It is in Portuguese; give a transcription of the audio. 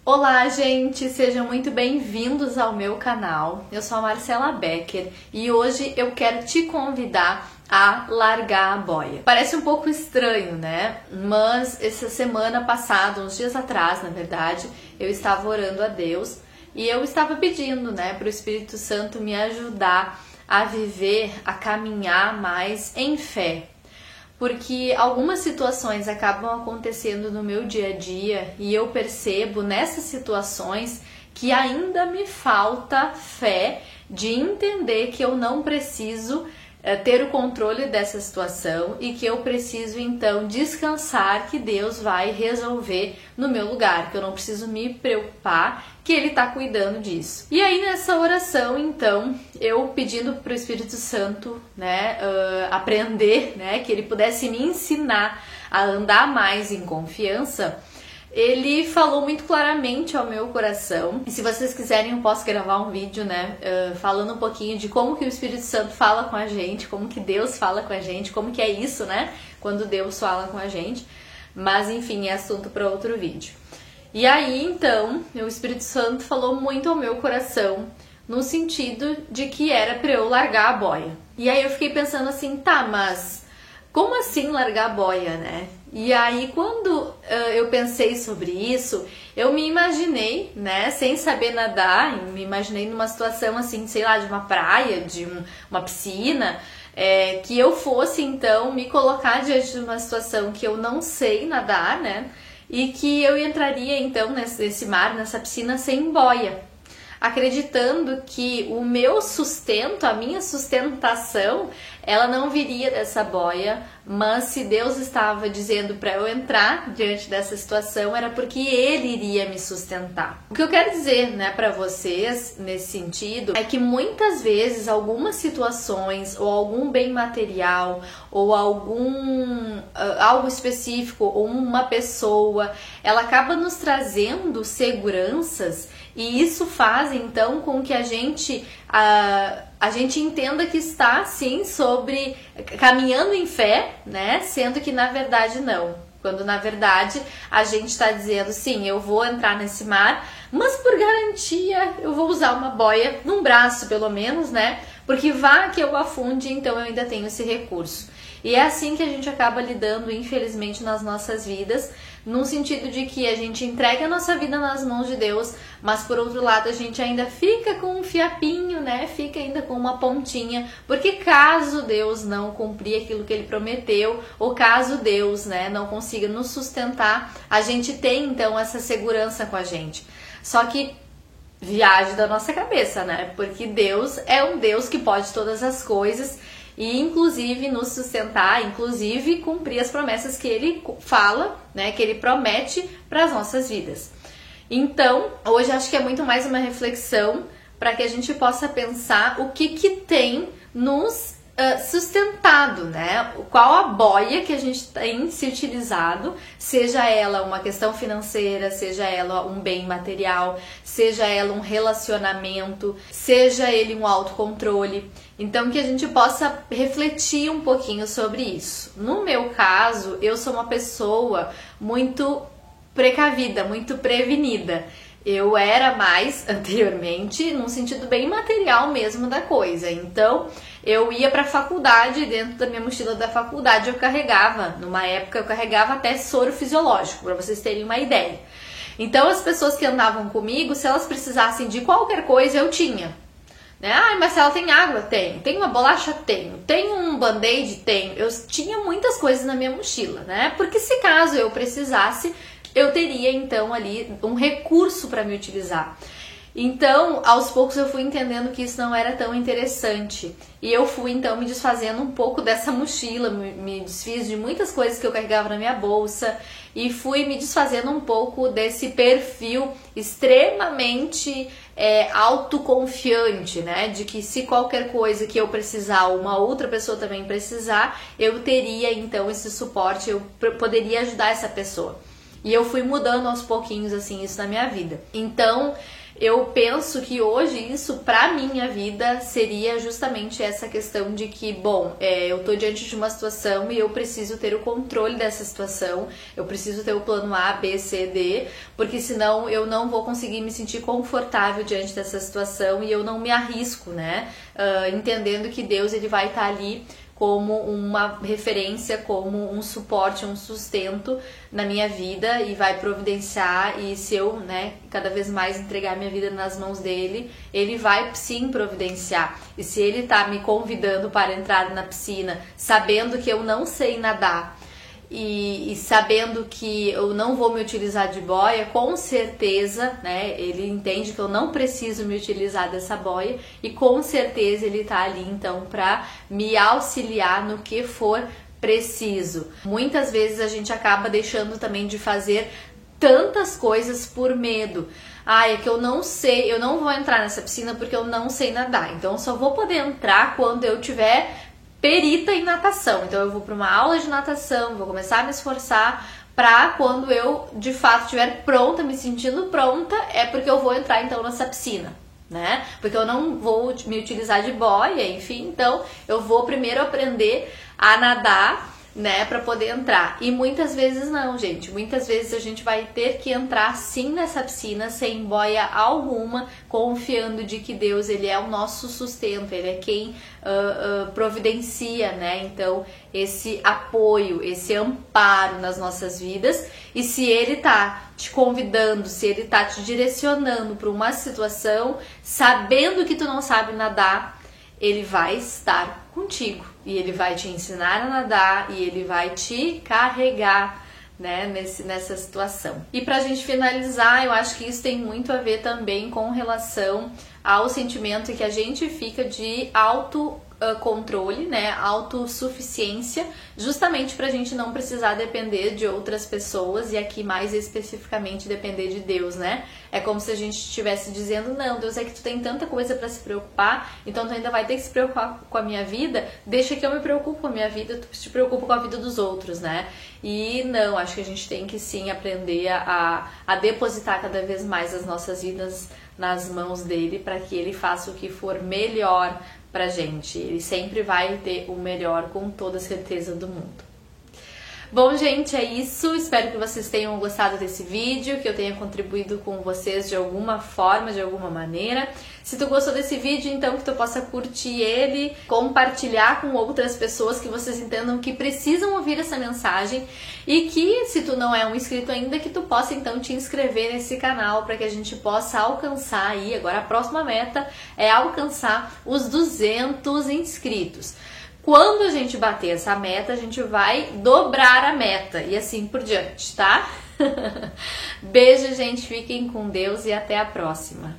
Olá, gente! Sejam muito bem-vindos ao meu canal. Eu sou a Marcela Becker e hoje eu quero te convidar a largar a boia. Parece um pouco estranho, né? Mas essa semana passada, uns dias atrás, na verdade, eu estava orando a Deus e eu estava pedindo, né, para o Espírito Santo me ajudar a viver, a caminhar mais em fé. Porque algumas situações acabam acontecendo no meu dia a dia e eu percebo nessas situações que ainda me falta fé de entender que eu não preciso ter o controle dessa situação e que eu preciso então descansar que Deus vai resolver no meu lugar, que eu não preciso me preocupar, que Ele está cuidando disso. E aí nessa oração então, eu pedindo para o Espírito Santo, né, aprender, né, que Ele pudesse me ensinar a andar mais em confiança, ele falou muito claramente ao meu coração. E se vocês quiserem, eu posso gravar um vídeo, né, falando um pouquinho de como que o Espírito Santo fala com a gente, como que Deus fala com a gente, como que é isso, né, quando Deus fala com a gente. Mas enfim, é assunto para outro vídeo. E aí, então, o Espírito Santo falou muito ao meu coração, no sentido de que era para eu largar a boia. E aí eu fiquei pensando assim, tá, mas como assim largar a boia, né? E aí, quando eu pensei sobre isso, eu me imaginei, né, sem saber nadar, me imaginei numa situação assim, sei lá, de uma praia, de uma piscina, que eu fosse, então, me colocar diante de uma situação que eu não sei nadar, né, e que eu entraria, então, nesse mar, nessa piscina, sem boia, acreditando que o meu sustento, a minha sustentação, ela não viria dessa boia, mas se Deus estava dizendo para eu entrar diante dessa situação, era porque Ele iria me sustentar. O que eu quero dizer, né, para vocês nesse sentido é que muitas vezes algumas situações ou algum bem material ou algo específico ou uma pessoa, ela acaba nos trazendo seguranças e isso faz então com que a gente entenda que está sim caminhando em fé, né? Sendo que na verdade não. Quando na verdade a gente está dizendo sim, eu vou entrar nesse mar, mas por garantia eu vou usar uma boia num braço pelo menos, né? Porque vá que eu afunde, então eu ainda tenho esse recurso. E é assim que a gente acaba lidando, infelizmente, nas nossas vidas, no sentido de que a gente entrega a nossa vida nas mãos de Deus, mas por outro lado a gente ainda fica com um fiapinho, né? Fica ainda com uma pontinha, porque caso Deus não cumprir aquilo que Ele prometeu, ou caso Deus, né, não consiga nos sustentar, a gente tem então essa segurança com a gente. Só que viagem da nossa cabeça, né? Porque Deus é um Deus que pode todas as coisas e inclusive nos sustentar, inclusive cumprir as promessas que Ele fala, né? Que Ele promete para as nossas vidas. Então, hoje acho que é muito mais uma reflexão para que a gente possa pensar o que tem nos sustentado, né? Qual a boia que a gente tem se utilizado, seja ela uma questão financeira, seja ela um bem material, seja ela um relacionamento, seja ele um autocontrole. Então que a gente possa refletir um pouquinho sobre isso. No meu caso, eu sou uma pessoa muito precavida, muito prevenida. Eu era mais anteriormente num sentido bem material mesmo da coisa. Então, eu ia para a faculdade, dentro da minha mochila da faculdade eu carregava, numa época eu carregava até soro fisiológico, para vocês terem uma ideia. Então, as pessoas que andavam comigo, se elas precisassem de qualquer coisa, eu tinha. Né? Ah, Marcela, tem água? Tenho. Tem uma bolacha? Tenho. Tem um band-aid? Tenho. Eu tinha muitas coisas na minha mochila, né? Porque se caso eu precisasse, eu teria então ali um recurso para me utilizar. Então, aos poucos eu fui entendendo que isso não era tão interessante. E eu fui então me desfazendo um pouco dessa mochila, me desfiz de muitas coisas que eu carregava na minha bolsa e fui me desfazendo um pouco desse perfil extremamente autoconfiante, né? De que se qualquer coisa que eu precisar, uma outra pessoa também precisar, eu teria então esse suporte, eu poderia ajudar essa pessoa. E eu fui mudando aos pouquinhos, assim, isso na minha vida. Então, eu penso que hoje isso, pra minha vida, seria justamente essa questão de que, bom, eu tô diante de uma situação e eu preciso ter o controle dessa situação, eu preciso ter o plano A, B, C, D, porque senão eu não vou conseguir me sentir confortável diante dessa situação e eu não me arrisco, né? Entendendo que Deus, ele vai estar ali como uma referência, como um suporte, um sustento na minha vida e vai providenciar. E se eu, né, cada vez mais entregar minha vida nas mãos dele, ele vai sim providenciar. E se ele tá me convidando para entrar na piscina, sabendo que eu não sei nadar e sabendo que eu não vou me utilizar de boia, com certeza, né, ele entende que eu não preciso me utilizar dessa boia e com certeza ele tá ali então para me auxiliar no que for preciso. Muitas vezes a gente acaba deixando também de fazer tantas coisas por medo. É que eu não sei, eu não vou entrar nessa piscina porque eu não sei nadar, então eu só vou poder entrar quando eu tiver perita em natação. Então eu vou para uma aula de natação, vou começar a me esforçar para quando eu de fato estiver pronta, me sentindo pronta, é porque eu vou entrar então nessa piscina, né? Porque eu não vou me utilizar de boia, enfim, então eu vou primeiro aprender a nadar, né, para poder entrar. E muitas vezes não, gente. Muitas vezes a gente vai ter que entrar sim nessa piscina sem boia alguma, confiando de que Deus, ele é o nosso sustento, ele é quem providencia, né? Então, esse apoio, esse amparo nas nossas vidas. E se ele tá te convidando, se ele tá te direcionando para uma situação, sabendo que tu não sabe nadar, ele vai estar contigo e ele vai te ensinar a nadar e ele vai te carregar, né, nessa situação. E pra gente finalizar, eu acho que isso tem muito a ver também com relação ao sentimento que a gente fica de autocontrole, né, autossuficiência, justamente pra gente não precisar depender de outras pessoas e aqui mais especificamente depender de Deus, né? É como se a gente estivesse dizendo, não, Deus, é que tu tem tanta coisa pra se preocupar, então tu ainda vai ter que se preocupar com a minha vida, deixa que eu me preocupo com a minha vida, tu te preocupa com a vida dos outros, né? E não, acho que a gente tem que sim aprender a depositar cada vez mais as nossas vidas nas mãos dele para que ele faça o que for melhor pra gente. Ele sempre vai ter o melhor, com toda a certeza do mundo. Bom, gente, é isso. Espero que vocês tenham gostado desse vídeo, que eu tenha contribuído com vocês de alguma forma, de alguma maneira. Se tu gostou desse vídeo, então que tu possa curtir ele, compartilhar com outras pessoas que vocês entendam que precisam ouvir essa mensagem e que, se tu não é um inscrito ainda, que tu possa então te inscrever nesse canal para que a gente possa alcançar aí, agora a próxima meta é alcançar os 200 inscritos. Quando a gente bater essa meta, a gente vai dobrar a meta e assim por diante, tá? Beijo, gente, fiquem com Deus e até a próxima.